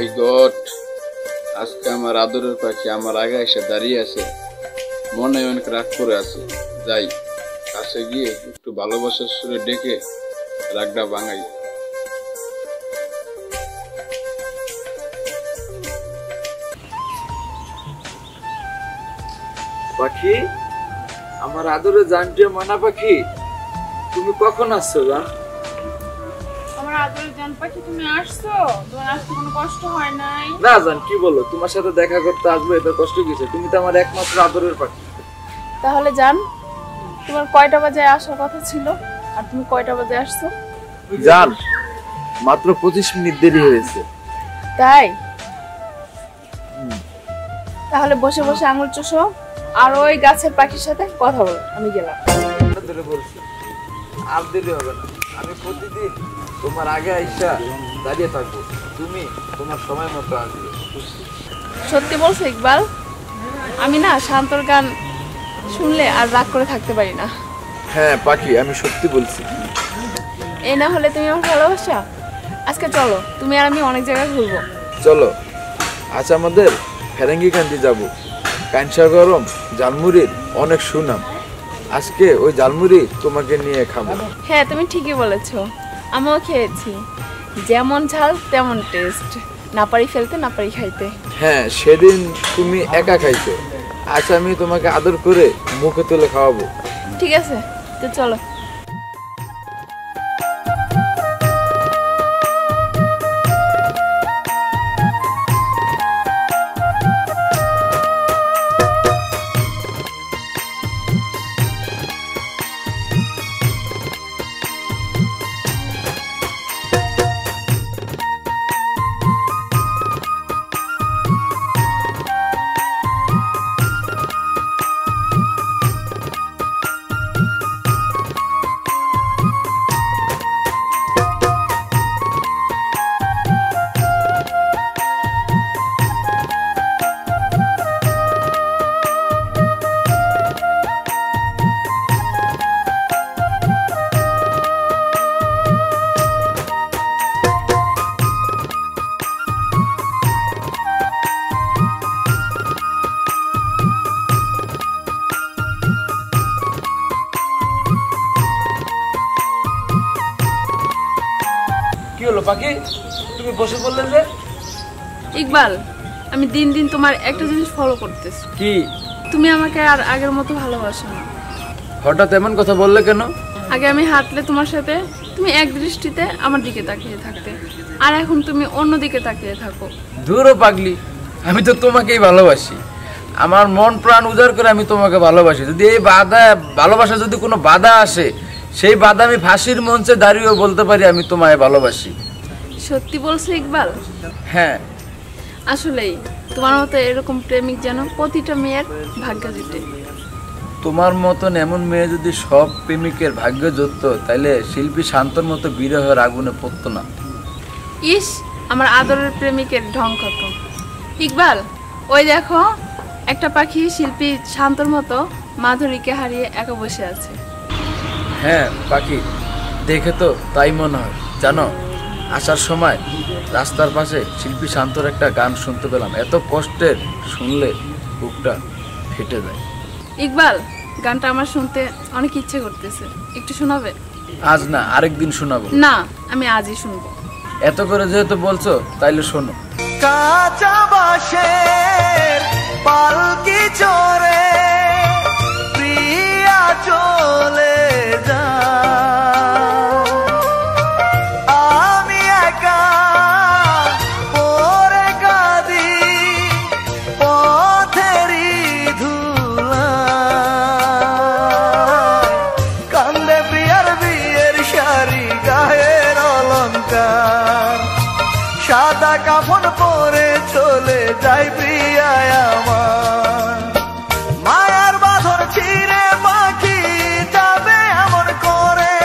মাই god, আজকে আমার আদরের পাখি আমার আগে এসে দাঁড়িয়ে আছে, মনে অনেক রাগ করে আছে। যাই কাছে গিয়ে একটু ভালোবাসার সুরে ডেকে রাগটা ভাঙাই। পাখি, আমার আদরে জানটিও মনা পাখি, তুমি কখন আসছো জান? আমার আদরের জান পাখি, তুমি আসছো? তোমার আসতে কোনো কষ্ট হয় নাই? না জান, কি বলো, তোমার সাথে দেখা করতে আসবো এত কষ্ট কিসে? তুমি তো আমার একমাত্র আদরের পাখি। তাহলে জান, তোমার কয়টা বাজে আসার কথা ছিল আর তুমি কয়টা বাজে আসছো? জান, মাত্র 25 মিনিট দেরি হয়েছে। তাই? তাহলে বসে বসে আঙুল চুষো আর ওই গাছের পাখির সাথে কথা বলো, আমি গেলাম। ধরে বলছি, আর দেরি হবে না। আমি প্রতিদিন তোমার আগে আইসা দাঁড়িয়ে থাকবো, তুমি তোমার সময় মতো আসবে। সত্যি বলছো ইকবাল? আমি না শান্তর গান শুনলে আর রাগ করে থাকতে পারি না। হ্যাঁ পাখি, আমি সত্যি বলছি। এই না হলে তুমি আমার ভালোবাসা। আজকে চলো, তুমি আর আমি অনেক জায়গায় ঘুরবো। চলো, আজ আমাদের ফেরেঙ্গিকান্দি যাবো। কাঁচা গরম জালমুড়ির অনেক সুনাম, আজকে ওই জালমুড়ি তোমাকে নিয়ে খাবো। হ্যাঁ, তুমি ঠিকই বলেছো, আমিও খেয়েছি। যেমন ঝাল তেমন টেস্ট, না পারি ফেলতে না পারি খাইতে। হ্যাঁ, সেদিন তুমি একা খাইছো, আজ আমি তোমাকে আদর করে মুখে তুলে খাওয়াবো। ঠিক আছে, তো চলো। কি হলো পাখি, তুমি বসে বললে যে? ইকবাল, আমি দিন দিন তোমার একটা জিনিস ফলো করতেছি। কি? তুমি আমাকে আর আগের মতো ভালোবাসো না। হঠাৎ এমন কথা বললে কেন? আগে আমি হাঁটলে তোমার সাথে তুমি এক দৃষ্টিতে আমার দিকে তাকিয়ে থাকতে, আর এখন তুমি অন্য দিকে তাকিয়ে থাকো। দূরও পাগলি, আমি তো তোমাকেই ভালোবাসি। আমার মন প্রাণ উজাড় করে আমি তোমাকে ভালোবাসি। যদি এই ভালোবাসা যদি কোনো বাধা আসে, সেই বাধা আমি ফাঁসির মঞ্চে দাঁড়িয়েও বলতে পারি আমি তোমায় ভালোবাসি। সত্যি বলছো ইকবাল? হ্যাঁ, আসলেই তোমার মতো এরকম প্রেমিক যেন প্রতিটা মেয়ের ভাগ্য জুটে। তোমার মতন এমন মেয়ে যদি সব প্রেমিকের ভাগ্য জুটতো, তাইলে শিল্পী শান্তর মতো বিরহের আগুনে পড়তো না। ইস, আমার আদরের প্রেমিকের ঢং কত। ইকবাল, ওই দেখো একটা পাখি শিল্পী শান্তর মতো মাধুরীকে হারিয়ে একা বসে আছে। হ্যাঁ পাখি, দেখে তো তাই মনে হয়। জানো, আসার সময় রাস্তার পাশে শিল্পী শান্তর একটা গান শুনতে পেলাম, এত কষ্টের, শুনলে বুকটা ফেটে যায়। ইকবাল, গানটা আমার শুনতে অনেক ইচ্ছে করতেছে, একটু শোনাবে? আজ না, আরেকদিন শোনাবো। না, আমি আজই শুনবো। এত করে যেহেতু বলছো, তাইলে শোনো। কাঁচা বাঁশের পালকি চড়ে প্রিয়া চলে যা, আমি একা পরে কাঁদি পথেরই ধুলায়, কান্দে প্রিয়ার বিয়ের শাড়ি গায়ের অলংকার, সাদা কাফন পরে চলে যাই প্রিয়ায় আমার, মায়ার বাঁধন ছিঁড়ে পাখি যাবে এমন করে,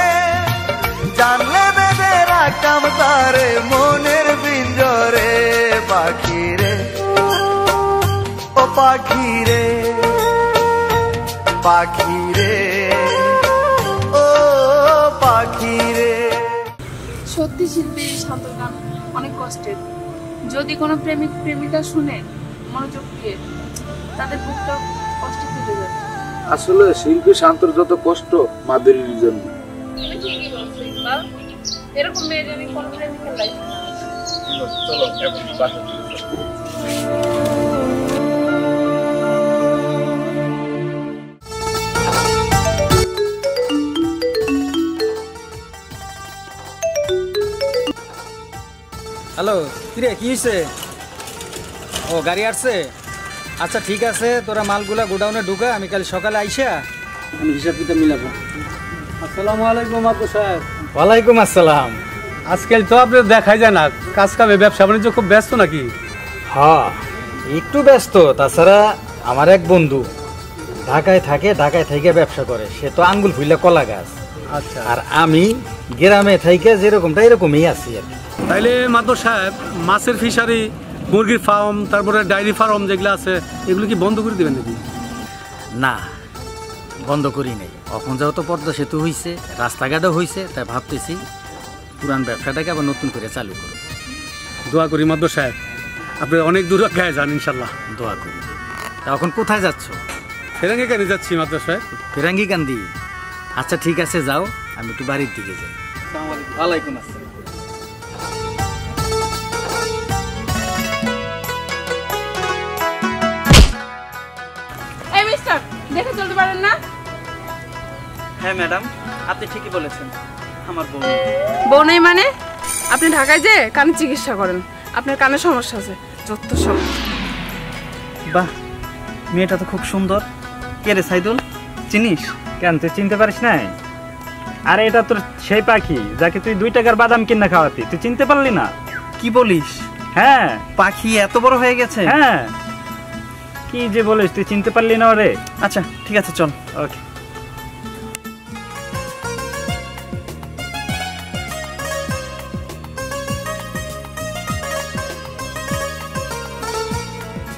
জানলে বেঁধে রাখতাম তারে মনের পিঞ্জরে, পাখি রে ও পাখি রে, পাখি রে ও পাখি রে। সত্যি শিল্পী শান্তর গান অনেক কষ্টের, যদি কোনো প্রেমিক প্রেমিকা শুনে মনোযোগ দিয়ে তাদের বুকটা কষ্ট ফেটে যাবে। আসলে শিল্পী শান্তর যত কষ্ট মাধুরীর জন্য। তুমি ঠিকই বলছো ইকবাল, এরকম মেয়ে জানি কোনো প্রেমিকের লাইফে না। চলো এখন বাসা দিকে চলো। হ্যালো, কিরে কি হয়েছে? ও গাড়ি আসছে? আচ্ছা ঠিক আছে, তোরা মালগুলা গোডাউনে ঢুকা, আমি কাল সকালে আইসা আমি হিসাব কিতাব মিলাবো। আসসালামু আলাইকুম আব্দুল সাহেব। ওয়ালাইকুম আসসালাম। আজকাল তো আপনি দেখাই যায় না, কাজ কামে ব্যবসা বাণিজ্য খুব ব্যস্ত নাকি? হ্যাঁ একটু ব্যস্ত, তাছাড়া আমার এক বন্ধু ঢাকায় থাকে, ঢাকায় থেকে ব্যবসা করে, সে তো আঙ্গুল ফুইলা কলা গাছ। আচ্ছা, আর আমি গ্রামে থেকে যেরকমটা এরকমই আছি আর কি। তাইলে মাদুর সাহেব মাছের ফিশারি, মুরগির ফার্ম, তারপরে ডায়েরি ফার্ম যেগুলো আছে এগুলো কি বন্ধ করে দিবেন নাকি? না, বন্ধ করি নাই। এখন যেহেতু পদ্মা সেতু হয়েছে, রাস্তাঘাটও হয়েছে, তাই ভাবতেছি পুরান ব্যবসাটাকে আবার নতুন করে চালু করব। দোয়া করি মাদুর সাহেব, আপনি অনেক দূর গায়ে যান ইনশাল্লাহ। দোয়া করি। তা এখন কোথায় যাচ্ছ? ফেরাঙ্গে কেন যাচ্ছি মাদুর সাহেব? ফেরাঙ্গি কান্দি? আচ্ছা ঠিক আছে, যাও, আমি একটু বাড়ির দিকে যাই। ওয়ালাইকুম আসসালাম। এই মিস্টার, দেখে চলতে পারেন না? হ্যাঁ ম্যাডাম, আপনি ঠিকই বলেছেন, আমার বোন। বউ নেই মানে? আপনি ঢাকায় যে কানের চিকিৎসা করেন, আপনার কানের সমস্যা আছে যত সব। বাহ, মেয়েটা তো খুব সুন্দর। কে রে সাইদুল, চিনিস? কেন তুই চিনতে পারিস নাই? আরে এটা তোর সেই পাখি যাকে তুই 2 টাকার বাদাম কিনা খাওয়াতি, তুই চিনতে পারলি না? কি বলিস? হ্যাঁ পাখি এত বড় হয়ে গেছে? হ্যাঁ, কি যে বলিস, তুই চিনতে পারলি না রে? আচ্ছা ঠিক আছে, চল। ওকে।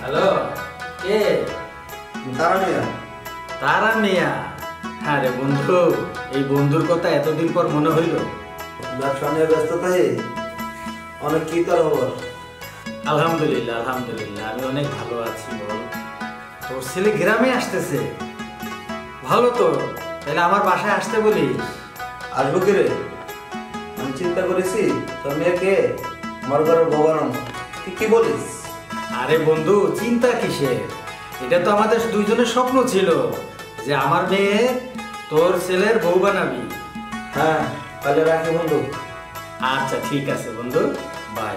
হ্যালো, কে? তারা মিয়া। হ্যাঁ রে বন্ধু, এই বন্ধুর কথা এতদিন পর মনে হইল। ব্যবসা নিয়ে ব্যস্ততায় অনেক কি তোর খবর? আলহামদুলিল্লাহ আলহামদুলিল্লাহ, আমি অনেক ভালো আছি। বল, তোর ছেলে গ্রামে আসতেছে? ভালো তো, তাহলে আমার বাসায় আসতে বলিস। আসবো কি রে, আমি চিন্তা করেছি তোর মেয়েকে আমার ঘরের ভবন। তুই কি বলিস? আরে বন্ধু, চিন্তা কিসের? এটা তো আমাদের দুইজনের স্বপ্ন ছিল যে আমার মেয়ে তোর ছেলের বউ বানাবি। হ্যাঁ, তাহলে রাখি বন্ধু। আচ্ছা ঠিক আছে বন্ধু, বাই।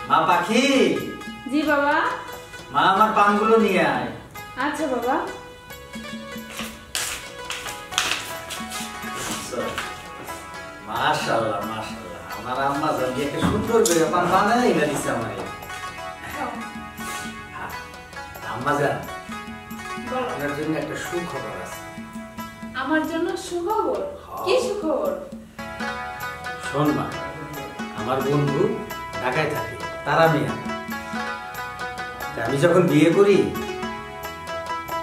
মা পাখি। জি বাবা। মা, আমার পানগুলো নিয়ে আয়। আচ্ছা বাবা। মাশাআল্লাহ মাশাআল্লাহ, আমার আম্মা জান একটা সুন্দর করে পান বানায় এনে দিছে আমারে। আম্মা জান, আপনার জন্য একটা সুখবর আছে। আমার জন্য সুখবর? কি সুখবর? শোন মা, আমার বন্ধু ঢাকায় থাকে, তারা মিয়া। আমি যখন বিয়ে করি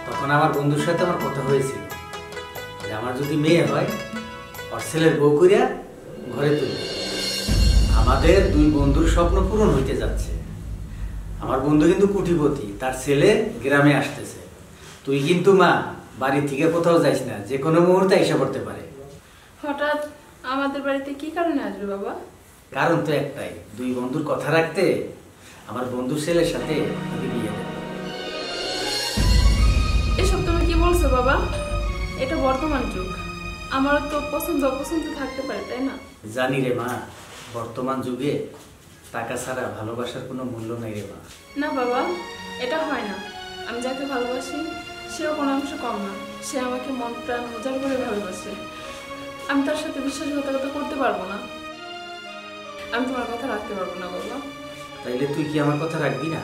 তখন আমার বন্ধুর সাথে আমার কথা হয়েছিল যে আমার যদি মেয়ে হয় ওর ছেলের বউ করিয়া ঘরে তুলবে। আমাদের দুই বন্ধুর স্বপ্ন পূরণ হইতে যাচ্ছে। আমার বন্ধু কিন্তু কোটিপতি, তার ছেলে গ্রামে আসতেছে। তুই কিন্তু মা বাড়ি থেকে কোথাও যাইস না, যে কোনো মুহূর্তে এসে পড়তে পারে। হঠাৎ আমাদের বাড়িতে কি কারণে আসবে বাবা? কারণ তো একটাই, দুই বন্ধুর কথা রাখতে আমার বন্ধুর ছেলের সাথে আমি বিয়ে দেব। এসব তুমি কি বলছো বাবা? এটা বর্তমান যুগ, আমারও তো পছন্দ অপছন্দ থাকতে পারে, তাই না? জানি রে মা, বর্তমান যুগে টাকা ছাড়া ভালোবাসার কোনো মূল্য নাই রে মা। না বাবা, এটা হয় না। আমি যাকে ভালোবাসি সেও কোনো অংশ কম না, সে আমাকে মন প্রাণ উজাড় করে ভালোবাসে। আমি তার সাথে বিশ্বাসঘাতকতা করতে পারবো না, আমি তোমার কথা রাখতে পারবো না বাবা। তাইলে তুই কি আমার কথা রাখবি না?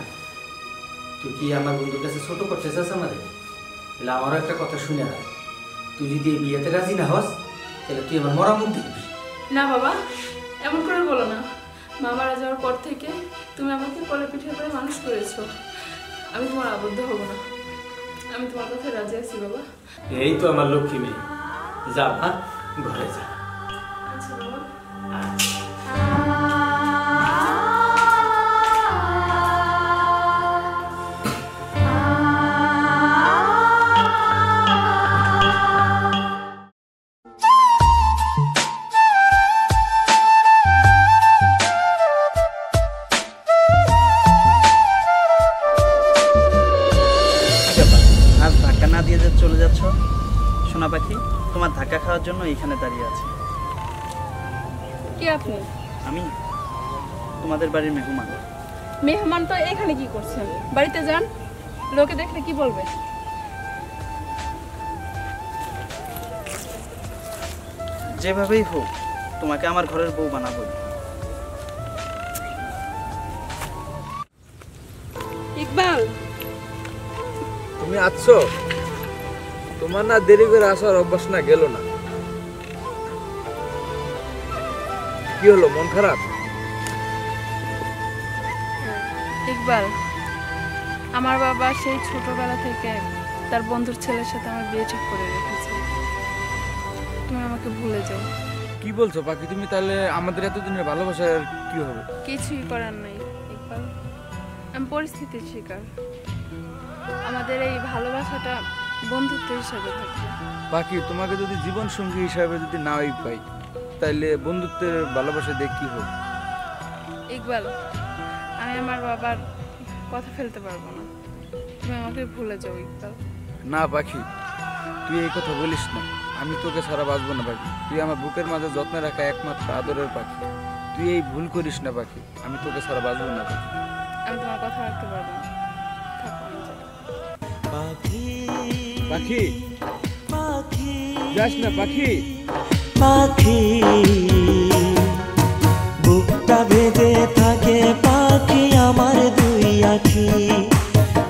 তুই কি আমার বন্ধুর কাছে ছোট করতে চাস আমাদের? তাহলে আমারও একটা কথা শুনে রাখ, তুই যদি এই বিয়েতে রাজি না হস তাহলে তুই আমার মরা মুখ দেখবি। না বাবা, এমন করে বলো না। মা মারা যাওয়ার পর থেকে তুমি আমাকে কোলে পিঠে করে মানুষ করেছো, আমি তোমার আবদ্ধ হব না। আমি তোমার কথায় রাজি আছি বাবা। এই তো আমার লক্ষ্মী মেয়ে, যা মা ঘরে যা। আচ্ছা চলে যাচ্ছ? সোনা পাখি, তোমার ধাক্কা খাওয়ার জন্য এইখানে দাঁড়িয়ে আছে। কি আপনি? আমি তোমাদের বাড়ির মেহমান। মেহমান তো এখানে কি করছেন? বাড়িতে যান, লোকে দেখলে কি বলবে? যেভাবেই হোক তোমাকে আমার ঘরের বউ বানাবো। ইকবাল, তুমি আসছো? তোমার না দেরি করে আসার অভ্যাস না গেল না? কি হলো, মন খারাপ? ইকবাল, আমার বাবা সেই ছোটবেলা থেকে তার বন্ধুর ছেলের সাথে আমার বিয়ে ঠিক করে রেখেছে। তুমি আমাকে ভুলে যাও। কি বলছো পাখি তুমি? তাহলে আমাদের এতদিনের ভালোবাসার কি হবে? কিছুই করার নাই ইকবাল, আমি পরিস্থিতির শিকার। আমাদের এই ভালোবাসাটা বন্ধুত্ব হিসাবে থাকবে। পাখি, তোমাকে যদি জীবন সঙ্গী হিসাবে যদি নাই পাই, তাহলে বন্ধুত্বের ভালোবাসা দিয়ে কি হবে? ইকবাল, আমি আমার বাবার কথা ফেলতে পারবো না। তুমি আমাকে ভুলে যাও ইকবাল। না পাখি, তুই এই কথা বলিস না। আমি তোকে ছাড়া বাঁচবো না পাখি। তুই আমার বুকের মাঝে যত্নে রাখা একমাত্র আদরের পাখি। তুই এই ভুল করিস না পাখি। আমি তোকে ছাড়া বাঁচবো না পাখি। আমি তোমার কথা রাখতে পারবো না। থাকো, আমি যাই। পাখি, যাস না পাখি। পাখি বুকটা বেঁধে থাকে পাখি আমার দুই আখি,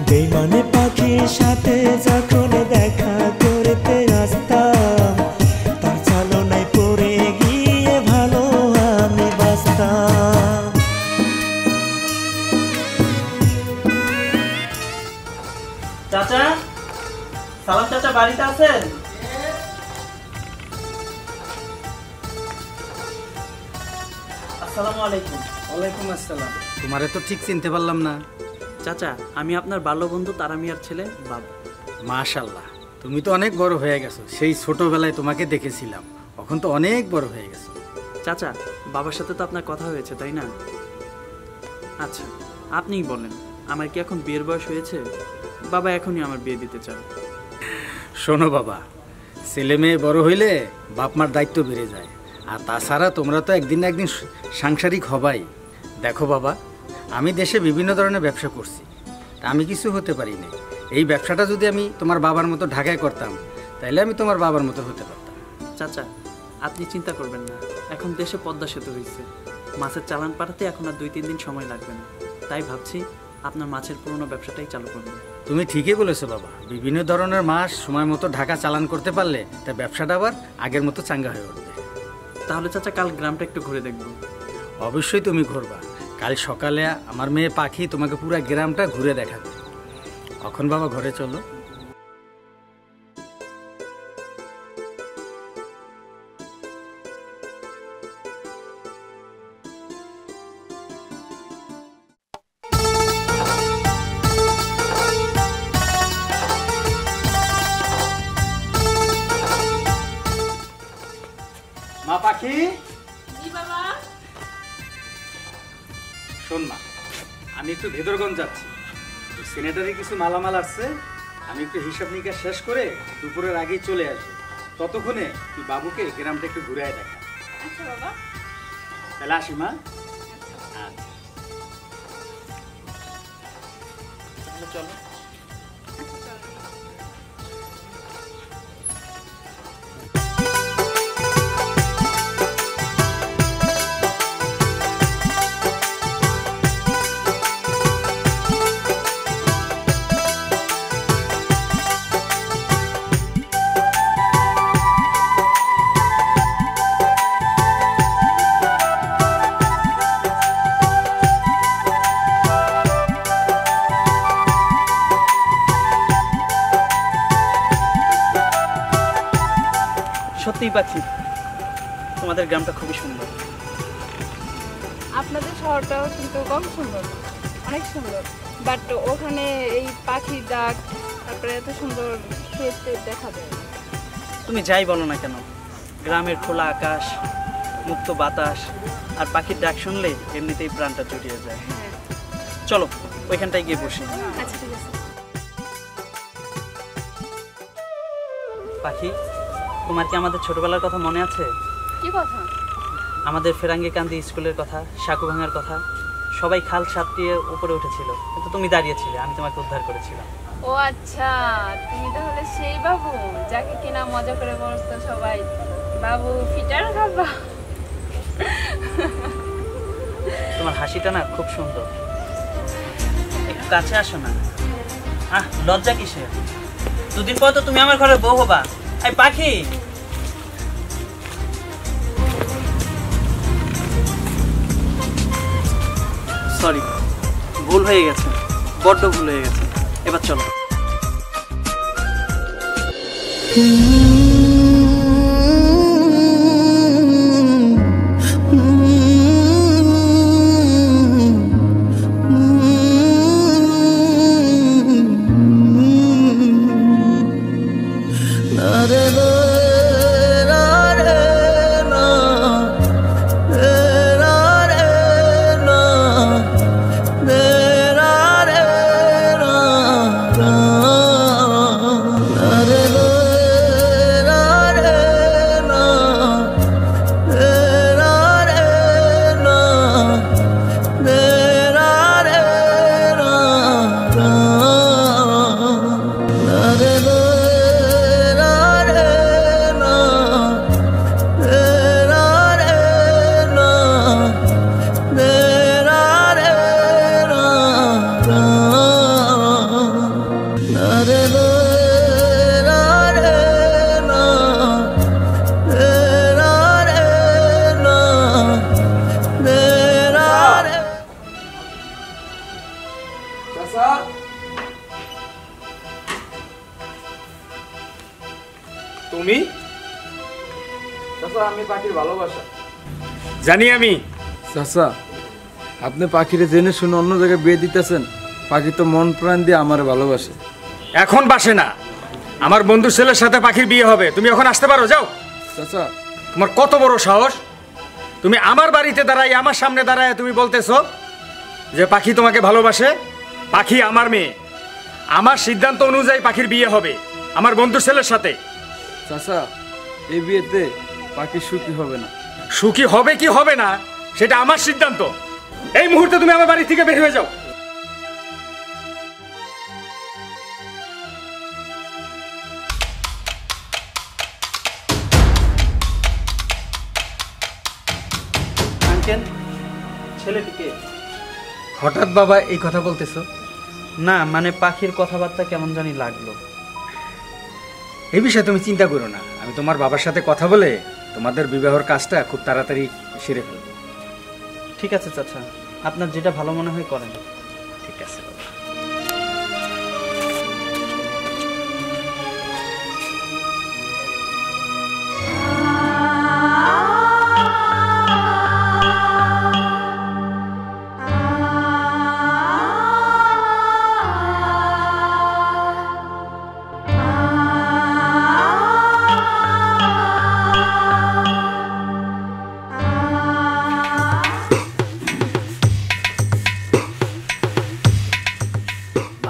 বেমানে পাখির সাথে যখন দেখা করতে আসতাম, তার চালনায় পড়ে গিয়ে ভালো আমি বাঁচতাম। চাচা, সালাম চাচা, বাড়িতে আছেন? আসসালামু আলাইকুম। ওয়ালাইকুম আসসালাম। তোমারে তো ঠিক চিনতে পারলাম না। চাচা, আমি আপনার বাল্য বন্ধু তারা মিয়ার ছেলে বাবু। মাশাআল্লাহ, তুমি তো অনেক বড় হয়ে গেছো। সেই ছোটবেলায় তোমাকে দেখেছিলাম, এখন তো অনেক বড় হয়ে গেছো। চাচা, বাবার সাথে তো আপনার কথা হয়েছে তাই না? আচ্ছা, আপনিই বলেন, আমার কি এখন বিয়ের বয়স হয়েছে? বাবা এখনই আমার বিয়ে দিতে চান। শোনো বাবা, ছেলে মেয়ে বড় হইলে বাপ মার দায়িত্ব বেড়ে যায়। আর তাছাড়া তোমরা তো একদিন না একদিন সাংসারিক হবাই। দেখো বাবা, আমি দেশে বিভিন্ন ধরনের ব্যবসা করছি, আমি কিছু হতে পারি না। এই ব্যবসাটা যদি আমি তোমার বাবার মতো ঢাকায় করতাম, তাহলে আমি তোমার বাবার মতো হতে পারতাম। চাচা, আপনি চিন্তা করবেন না, এখন দেশে পদ্মা সেতু হয়েছে, মাছের চালান পাঠাতে এখন আর 2-3 দিন সময় লাগবে না। তাই ভাবছি আপনার মাছের পুরনো ব্যবসাটাই চালু করবেন। তুমি ঠিকই বলেছো বাবা, বিভিন্ন ধরনের মাছ সময় মতো ঢাকা চালান করতে পারলে তা ব্যবসাটা আবার আগের মতো চাঙ্গা হয়ে উঠবে। তাহলে চাচা, কাল গ্রামটা একটু ঘুরে দেখবো। অবশ্যই তুমি ঘুরবা। কাল সকালে আমার মেয়ে পাখি তোমাকে পুরো গ্রামটা ঘুরে দেখাবে। এখন বাবা ঘরে চলো। মা পাখি, শোন মা, আমি একটু ভেদরগঞ্জ যাচ্ছি। সেনেটারি কিছু মালামাল আসছে, আমি একটু হিসাব নিকাশ শেষ করে দুপুরের আগেই চলে আসবো। ততক্ষণে তুই বাবুকে গ্রামটা একটু ঘুরে দেখা। আচ্ছা বাবা, তাহলে আসি মা। চলো। সত্যিই পাখি, তোমাদের গ্রামটা খুবই সুন্দর। আপনাদের শহরটাও কিন্তু কম সুন্দর না, অনেক সুন্দর। বাট ওখানে এই পাখির ডাক, তারপরে এত সুন্দর ক্ষেত দেখা যায়। তুমি যাই বলো না কেন, গ্রামের খোলা আকাশ, মুক্ত বাতাস আর পাখির ডাক শুনলে এমনিতেই প্রাণটা জুড়িয়ে যায়। চলো ওইখানটায় গিয়ে বসি। আচ্ছা ঠিক আছে। পাখি, তোমার কি আমাদের ছোটবেলার কথা মনে আছে? কি কথা? আমাদের ফেরাঙ্গি কান্দি স্কুলের কথা, সাঁকু ভাঙার কথা। সবাই খাল সাঁতরিয়ে উপরে উঠেছিল, কিন্তু তুমি দাঁড়িয়েছিলে, আমি তোমাকে উদ্ধার করেছিলাম। ও আচ্ছা, তুমি তাহলে সেই বাবু যাকে কিনা মজা করে বলতো সবাই বাবু ফিটার খাবা। তোমার হাসিটা না খুব সুন্দর। একটু কাছে আসো না। লজ্জা কিসের? দুদিন পর তো তুমি আমার ঘরে বউ হবা। এই পাখি, সরি, ভুল হয়ে গেছে, বড্ড ভুল হয়ে গেছে। এবার চলো। তুমি? চাচা, আমি পাখির ভালোবাসা জানি আমি। চাচা, আপনি পাখিরে জেনে শুনে অন্য জায়গায় বিয়ে দিতেছেন। পাখি তো মন প্রাণ দিয়ে আমার ভালোবাসে। এখন বাসে না, আমার বন্ধু ছেলের সাথে পাখির বিয়ে হবে। তুমি এখন আসতে পারো, যাও। চাচা, তোমার কত বড় সাহস! তুমি আমার বাড়িতে দাঁড়াই, আমার সামনে দাঁড়ায় তুমি বলতেছো যে পাখি তোমাকে ভালোবাসে। পাখি আমার মেয়ে, আমার সিদ্ধান্ত অনুযায়ী পাখির বিয়ে হবে আমার বন্ধু ছেলের সাথে। চাচা, এই বিয়েতে পাখি সুখী হবে না। সুখী হবে কি হবে না সেটা আমার সিদ্ধান্ত। এই মুহূর্তে তুমি আমার বাড়ি থেকে বের হয়ে যাও। আঙ্কেল, ছেলেটিকে হঠাৎ বাবা এই কথা বলতেছো? না, মানে পাখির কথাবার্তা কেমন জানি লাগলো। এই বিষয়ে তুমি চিন্তা করো না, আমি তোমার বাবার সাথে কথা বলে তোমাদের বিবাহের কাজটা খুব তাড়াতাড়ি সেরে ফেলবো। ঠিক আছে চাচা, আপনার যেটা ভালো মনে হয় করেন। ঠিক আছে বাবা।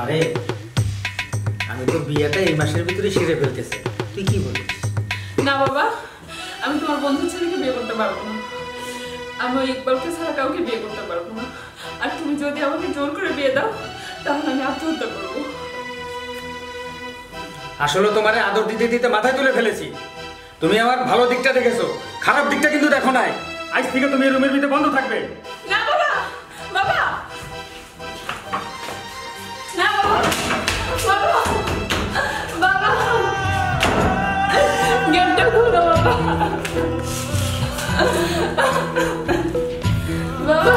আরে আমি তো বিয়েটা এই মাসের ভিতরে সেরে ফেলতেছি, তুই কি বলিস? না বাবা, আমি তোমার বন্ধুর ছেলেকে বিয়ে করতে পারবো না। আমি ওই ইকবালকে ছাড়া কাউকে বিয়ে করতে পারবো না। আর তুমি যদি আমাকে জোর করে বিয়ে দাও তাহলে আমি আত্মহত্যা করবো। আসলে তোমারে আদর দিতে দিতে মাথায় তুলে ফেলেছি। তুমি আমার ভালো দিকটা দেখেছো, খারাপ দিকটা কিন্তু দেখো নাই। আজ থেকে তুমি রুমের ভিতরে বন্ধ থাকবে। না বাবা, বাবা, না বাবা, বাবা, বাবা, গেটটা খুলো বাবা, বাবা।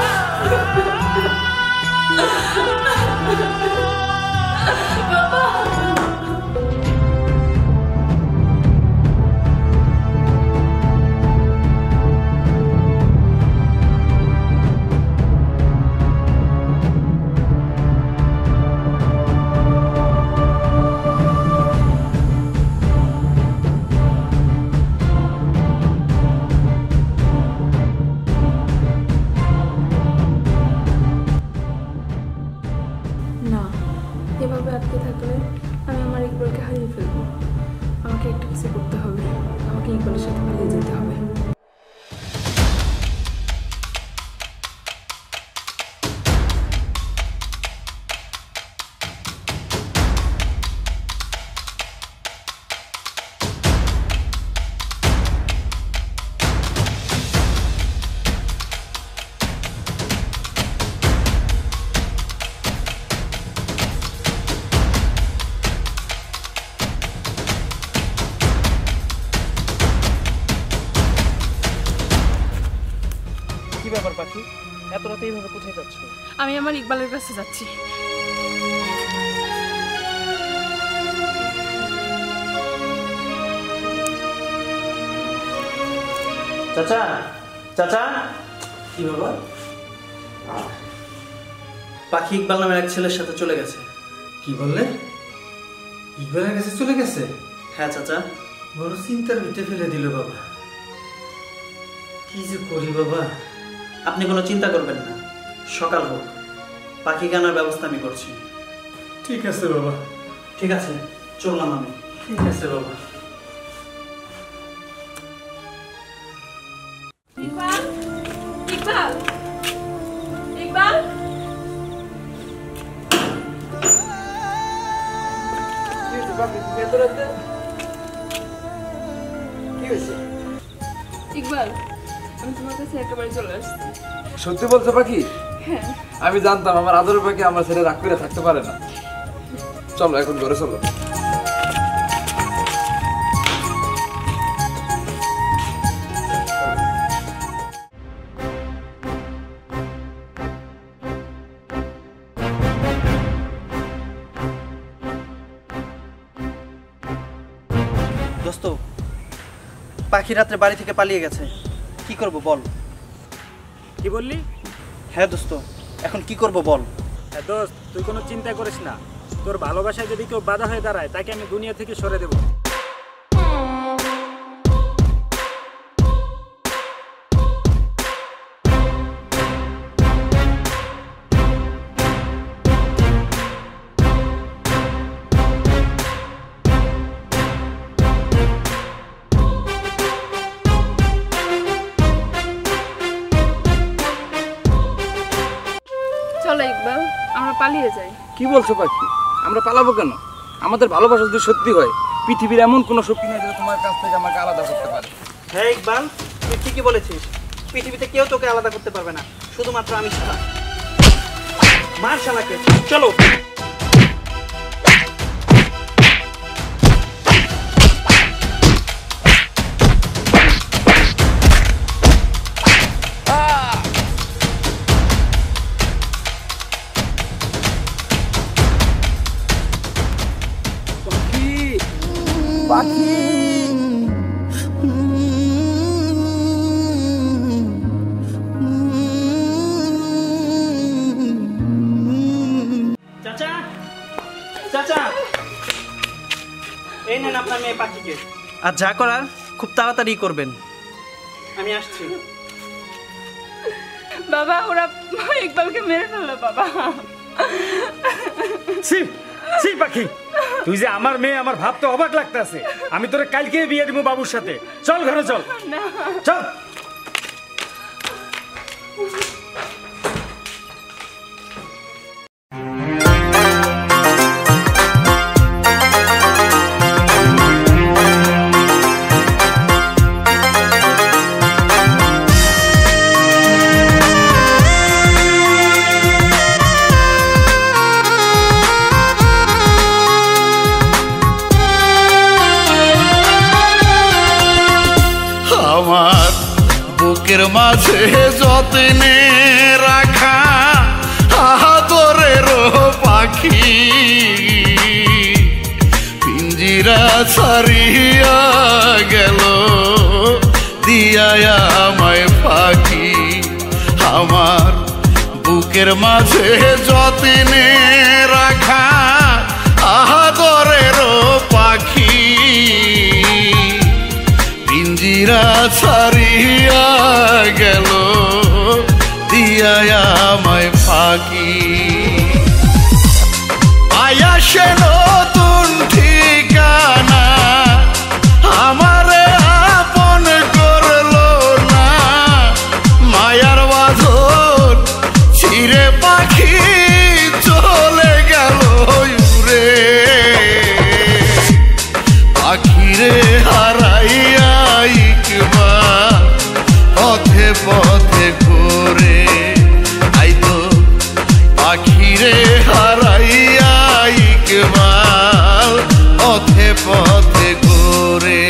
আমাকে একটা কিছু করতে হবে, আমাকে ইকবালের সাথে পালিয়ে যেতে হবে। কি ব্যাপার পাখি, এত রাতে এইভাবে কোথায় যাচ্ছ? আমি আমার ইকবালের কাছে যাচ্ছি। চাচা, চাচা। কি বাবা? পাখি ইকবাল নামের এক ছেলের সাথে চলে গেছে। কি বললে? ইকবালের কাছে চলে গেছে? হ্যাঁ চাচা। বড় চিন্তার ভিতরে ফেলে দিল বাবা। কি যে করি বাবা। আপনি কোনো চিন্তা করবেন না, সকাল হোক, পাখি আনার ব্যবস্থা আমি করছি। ঠিক আছে বাবা। ঠিক আছে, চললাম আমি। ঠিক আছে বাবা। ইকবাল, ইকবাল, ইকবাল। ইকবাল, আমি তোমার কাছে একেবারে চলে আসছি। সত্যি বলছো পাখি? হ্যাঁ। আমি জানতাম আমার আদরের পাখি আমার ছেলে রাগ করে থাকতে পারে না। চলো এখন ঘরে চলো। দোস্ত, পাখি রাত্রে বাড়ি থেকে পালিয়ে গেছে, কি করব বল? কি বললি? হ্যাঁ দোস্ত, এখন কি করব বল? হ্যাঁ দোস্ত, তুই কোনো চিন্তা করিস না। তোর ভালোবাসায় যদি কেউ বাধা হয়ে দাঁড়ায় তাকে আমি দুনিয়া থেকে সরে দেব। চলো ইকবাল, আমরা পালিয়ে যাই। কি বলছো পাখি? আমরা পালাবো কেন? আমাদের ভালোবাসা যদি সত্যি হয়, পৃথিবীর এমন কোনো শক্তি নেই যে তোমার কাছ থেকে আমাকে আলাদা করতে পারে। হ্যাঁ ইকবাল, তুই ঠিকই বলেছিস, পৃথিবীতে কেউ তোকে আলাদা করতে পারবে না, শুধুমাত্র আমি ছাড়া। মার শালাকে, চলো। পাখি চাচা, চাচা, এই নেন আপনার মেয়ে পাখিকে। আর যা করার খুব তাড়াতাড়ি করবেন। আমি আসছি। বাবা, ওরা ইকবালকে মেরে ফেললো বাবা। ছি পাখি, তুই যে আমার মেয়ে, আমার ভাবতে অবাক লাগতেছে। আমি তোরে কালকে বিয়ে দিব বাবুর সাথে। চল ঘরে চল, চল। আমার বুকের মাঝে যতনে রাখা আদরের পাখি পিঞ্জিরা ছাড়িয়া গেল দিয়া আমায় পাখি। আমার বুকের মাঝে যতনে রাখা আদরের পাখি পিঞ্জিরা ছাড়িয়া গেল দিয়া আমায় ফাঁকি। আয়া সে নতুন ঠিকানা পাখিরে হারাইয়া ইকবাল পথে পথে ঘুরে আইতো পাখিরে হারাইয়া ইকবাল পথে পথে ঘুরে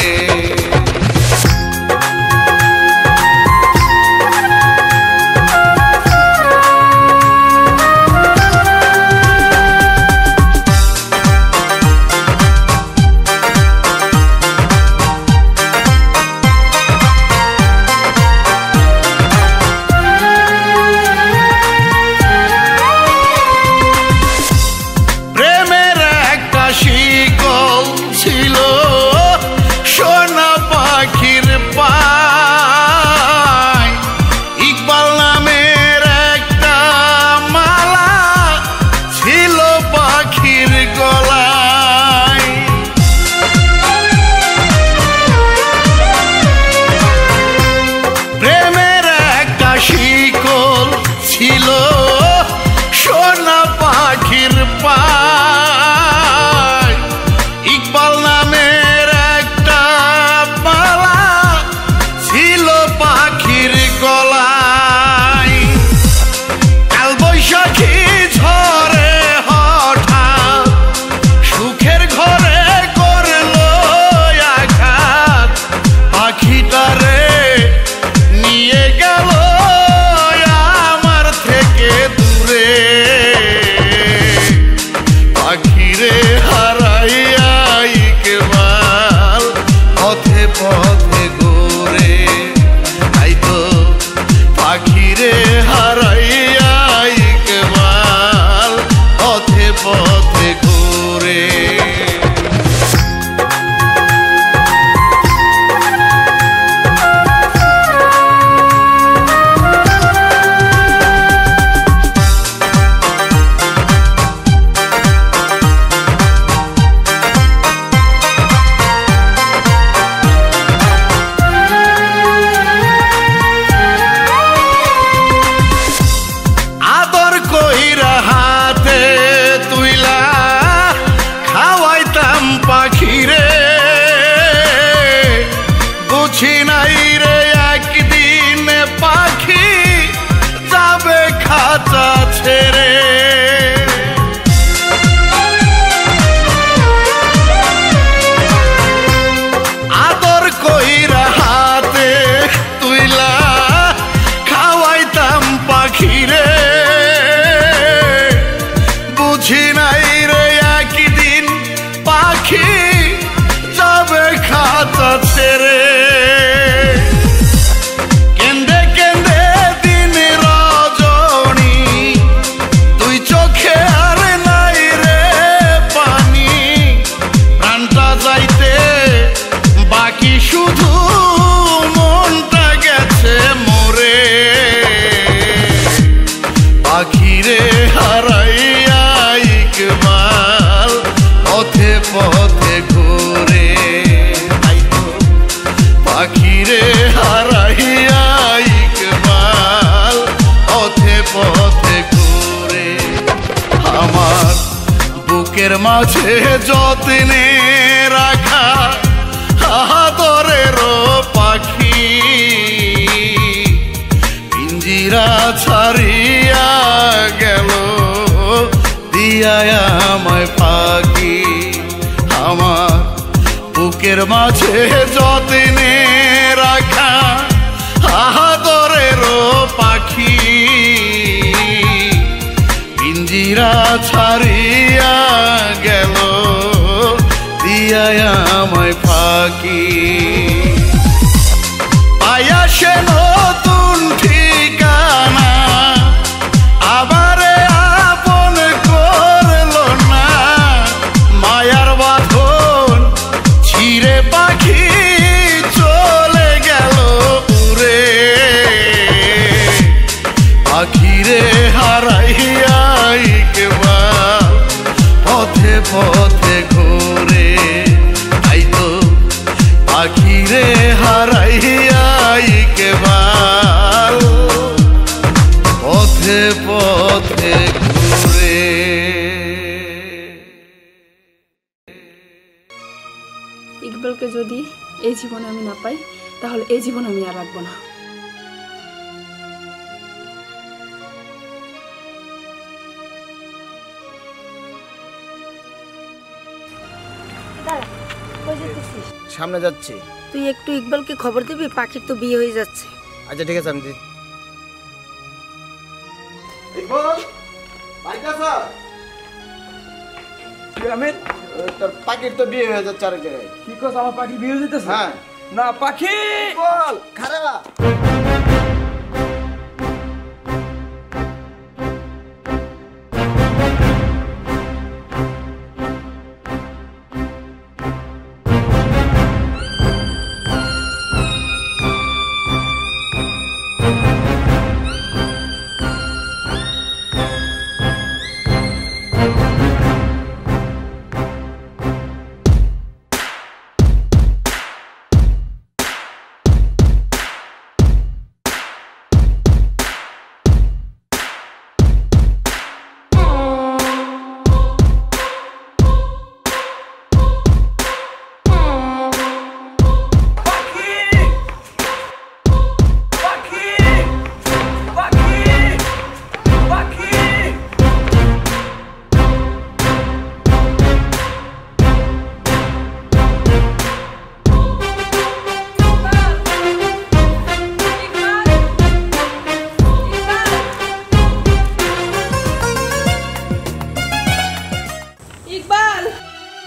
মাঝে যত্নে রাখা আদরের পাখি পিঞ্জিরা ছাড়িয়া গেল দিয়া আমায় ফাঁকি আমার বুকের মাঝে যত্নে রাখা আদরের পাখি পিঞ্জিরা ছাড়িয়া গেল দিয়া আমায় ফাঁকি পায়া সে নতুন ঠিকানা আবার আপন করল না মায়ার বাঁধন ছিঁড়ে পাখি চলে গেল উড়ে পাখিরে হারাইয়া পথে পথে ঘুরে তাই তো পাখিরে হারাইয়া ইকবাল পথে পথে ঘুরে। ইকবালকে যদি এই জীবনে আমি না পাই তাহলে এই জীবন আমি আর রাখবো না। সামনে যাচ্ছি। তুই একটু ইকবালকে খবর দিবি, পাখির তো বিয়ে হয়ে যাচ্ছে। আচ্ছা ঠিক আছে, আমি দিই। তোর পাখির তো বিয়ে হয়ে যাচ্ছে আরেক জায়গায়। কি কথা, আমার পাখি বিয়ে হয়ে যেতেছে? হ্যাঁ। না পাখি বল খারাপ।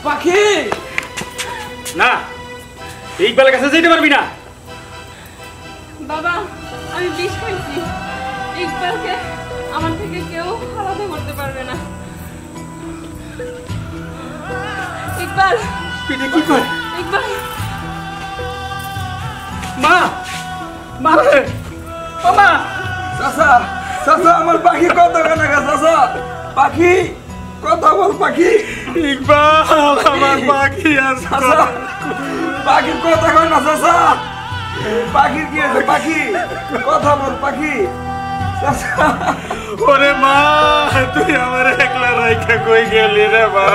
পাখি না, ইকবালের কাছে যেতে পারবি না। বাবা আমি বিষ খাইছি, ইকবালকে আমার থেকে কেউ আলাদা করতে পারবে না। ইকবাল পিঠে কি করে? ইকবাল মা, মা রে, ও মা। চাচা চাচা আমার পাখি কত কেনা গা চাচা, পাখি কথা বল পাখি। ইকবাল আমার পাখি আছে, পাখির কথা কয় না চাচা, পাখির কি আছে, পাখি কথা বল পাখি। ওরে মা, তুই আমার একলা রাইখা কই গেলি রে মা?